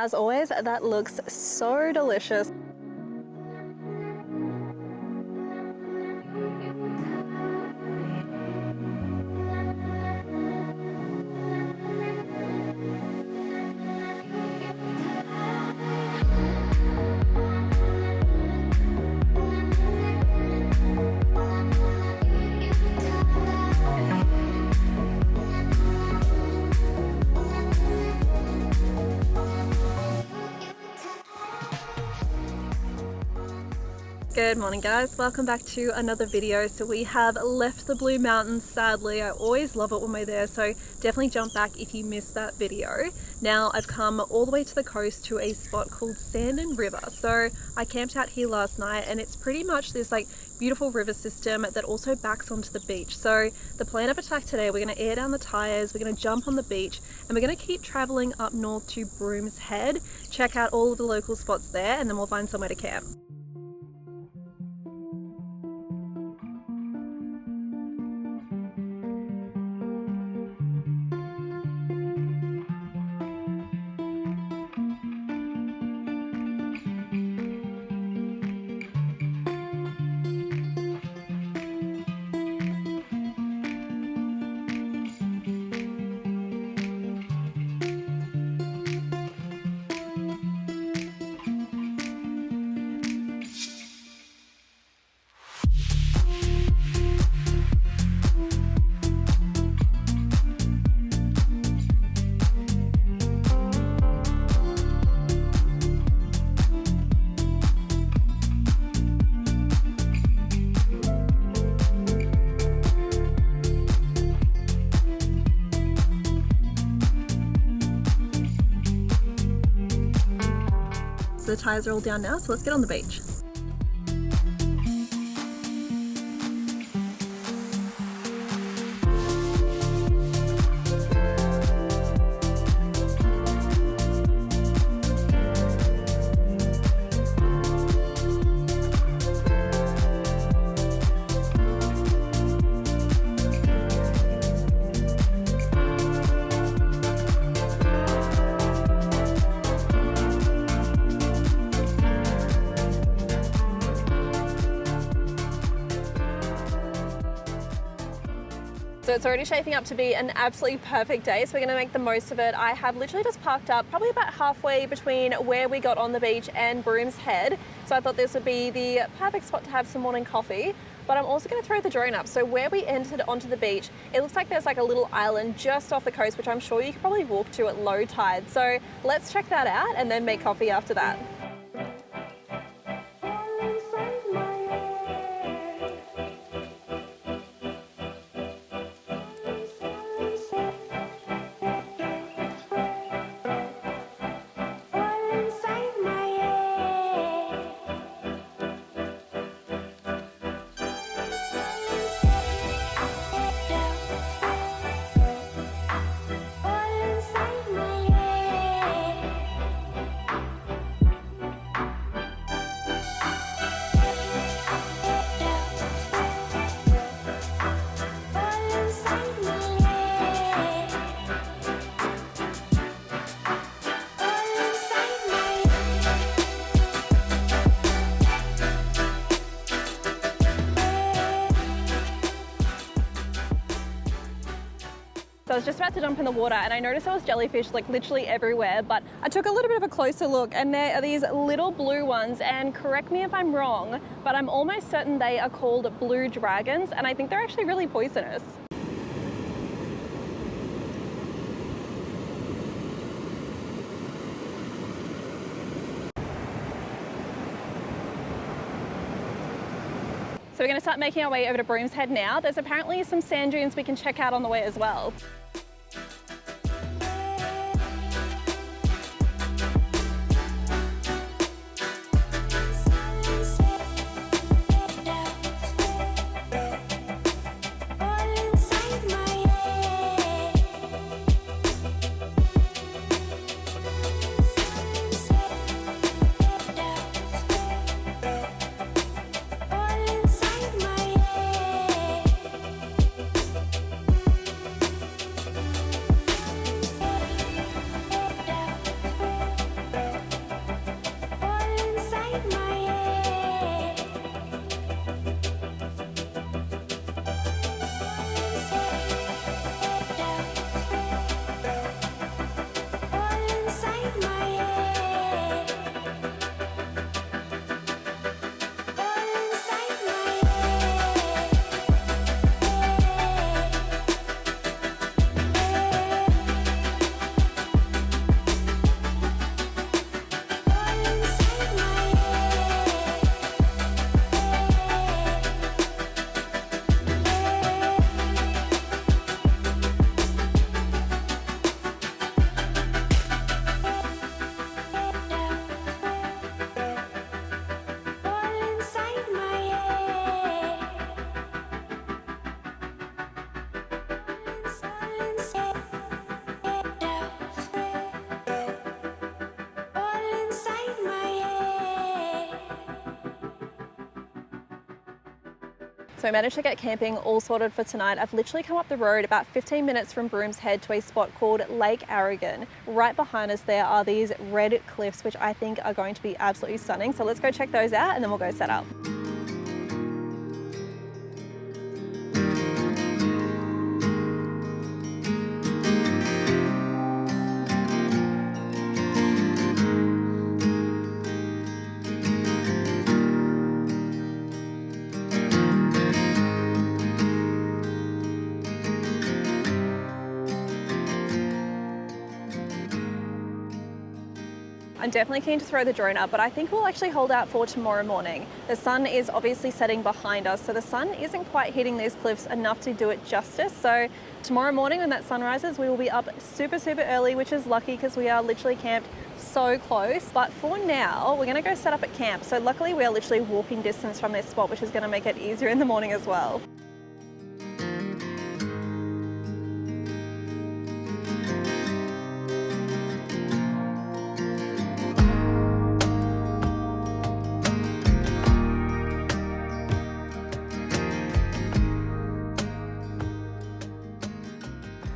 As always, that looks so delicious. Good morning guys, welcome back to another video. So we have left the Blue Mountains, sadly. I always love it when we're there, so definitely jump back if you missed that video. Now I've come all the way to the coast to a spot called Sand and River. So I camped out here last night and it's pretty much this like beautiful river system that also backs onto the beach. So the plan of attack today, we're going to air down the tires, we're going to jump on the beach, and we're going to keep traveling up north to Brooms Head, check out all of the local spots there, and then we'll find somewhere to camp. The tires are all down now, so let's get on the beach. So it's already shaping up to be an absolutely perfect day, so we're going to make the most of it. I have literally just parked up probably about halfway between where we got on the beach and Brooms Head, so I thought this would be the perfect spot to have some morning coffee. But I'm also going to throw the drone up. So where we entered onto the beach, it looks like there's like a little island just off the coast, which I'm sure you could probably walk to at low tide. So let's check that out and then make coffee after that. So I was just about to jump in the water and I noticed there was jellyfish like literally everywhere, but I took a little bit of a closer look and there are these little blue ones, and correct me if I'm wrong, but I'm almost certain they are called blue dragons, and I think they're actually really poisonous. So we're going to start making our way over to Brooms Head now. There's apparently some sand dunes we can check out on the way as well. So I managed to get camping all sorted for tonight. I've literally come up the road about 15 minutes from Broom's Head to a spot called Lake Aragon. Right behind us there are these red cliffs, which I think are going to be absolutely stunning. So let's go check those out and then we'll go set up. I'm definitely keen to throw the drone up, but I think we'll actually hold out for tomorrow morning. The sun is obviously setting behind us, so the sun isn't quite hitting these cliffs enough to do it justice. So tomorrow morning when that sun rises, we will be up super early, which is lucky because we are literally camped so close. But for now, we're gonna go set up at camp. So luckily we are literally walking distance from this spot, which is gonna make it easier in the morning as well.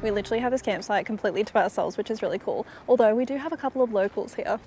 We literally have this campsite completely to ourselves, which is really cool. Although we do have a couple of locals here.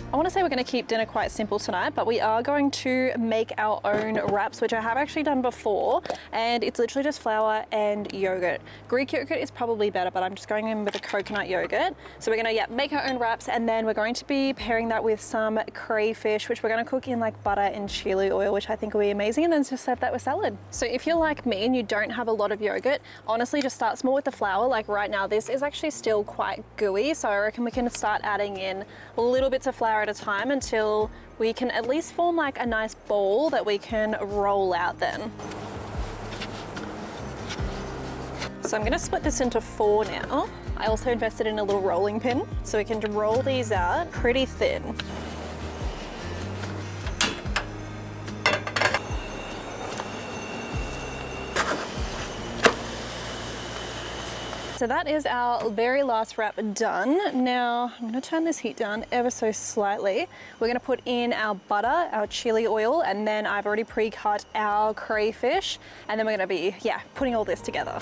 I want to say we're going to keep dinner quite simple tonight, but we are going to make our own wraps, which I have actually done before, and it's literally just flour and yogurt. Greek yogurt is probably better, but I'm just going in with a coconut yogurt. So we're going to make our own wraps, and then we're going to be pairing that with some crayfish, which we're going to cook in like butter and chili oil, which I think will be amazing, and then just serve that with salad. So if you're like me and you don't have a lot of yogurt, honestly just start small with the flour. Like right now this is actually still quite gooey, so I reckon we can start adding in little bits of flour at a time until we can at least form like a nice ball that we can roll out then. So I'm going to split this into 4 now. I also invested in a little rolling pin so we can roll these out pretty thin. So that is our very last wrap done. Now I'm going to turn this heat down ever so slightly. We're going to put in our butter, our chili oil, and then I've already pre-cut our crayfish, and then we're going to be putting all this together.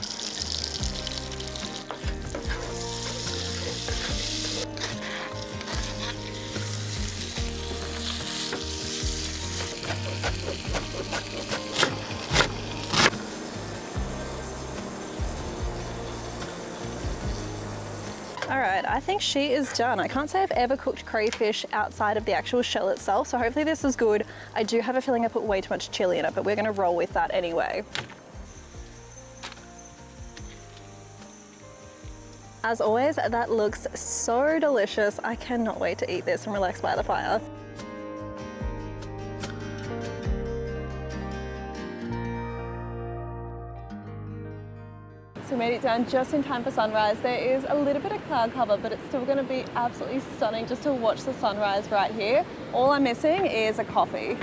All right, I think she is done. I can't say I've ever cooked crayfish outside of the actual shell itself, so hopefully this is good. I do have a feeling I put way too much chili in it, but we're gonna roll with that anyway. As always, that looks so delicious. I cannot wait to eat this and relax by the fire. So we made it down just in time for sunrise. There is a little bit of cloud cover, but it's still going to be absolutely stunning just to watch the sunrise right here. All I'm missing is a coffee.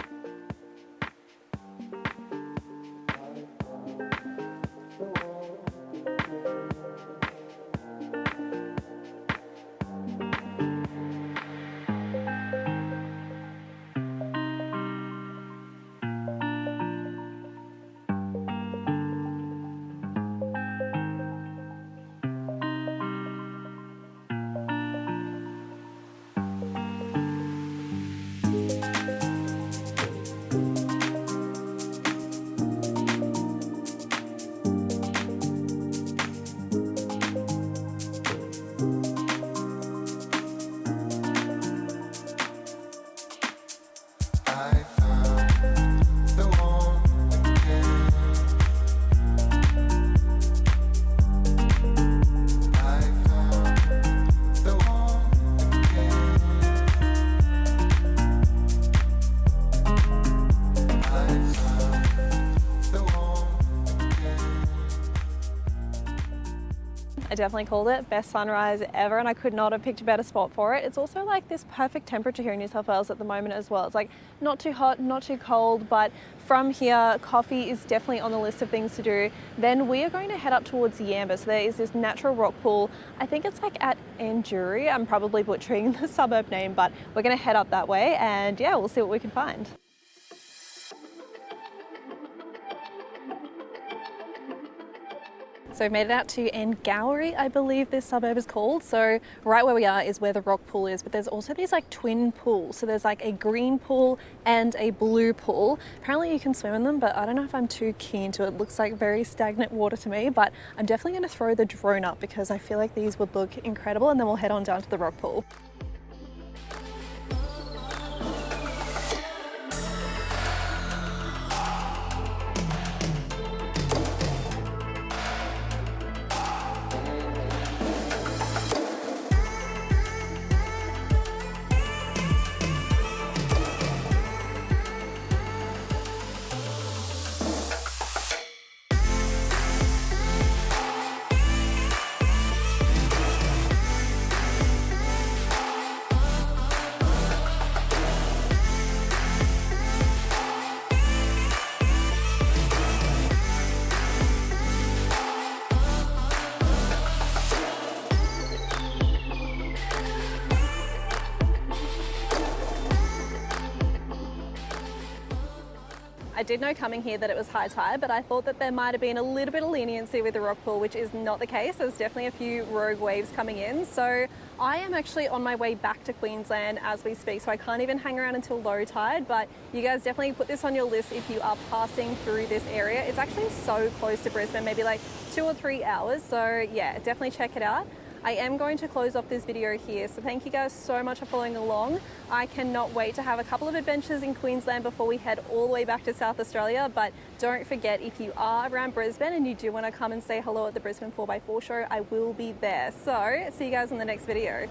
I definitely called it. Best sunrise ever, and I could not have picked a better spot for it. It's also like this perfect temperature here in New South Wales at the moment as well. It's like not too hot, not too cold, but from here, coffee is definitely on the list of things to do. Then we are going to head up towards Yamba. So there is this natural rock pool. I think it's like at Angourie. I'm probably butchering the suburb name, but we're going to head up that way and yeah, we'll see what we can find. So we've made it out to Angourie, I believe this suburb is called. So right where we are is where the rock pool is, but there's also these like twin pools. So there's like a green pool and a blue pool. Apparently you can swim in them, but I don't know if I'm too keen to it. It looks like very stagnant water to me, but I'm definitely going to throw the drone up because I feel like these would look incredible, and then we'll head on down to the rock pool. I did know coming here that it was high tide, but I thought that there might have been a little bit of leniency with the rock pool, which is not the case. There's definitely a few rogue waves coming in. So I am actually on my way back to Queensland as we speak, so I can't even hang around until low tide, but you guys definitely put this on your list if you are passing through this area. It's actually so close to Brisbane, maybe like 2 or 3 hours. So yeah, definitely check it out. I am going to close off this video here, so thank you guys so much for following along. I cannot wait to have a couple of adventures in Queensland before we head all the way back to South Australia, but don't forget, if you are around Brisbane and you do want to come and say hello at the Brisbane 4x4 show, I will be there. So see you guys in the next video.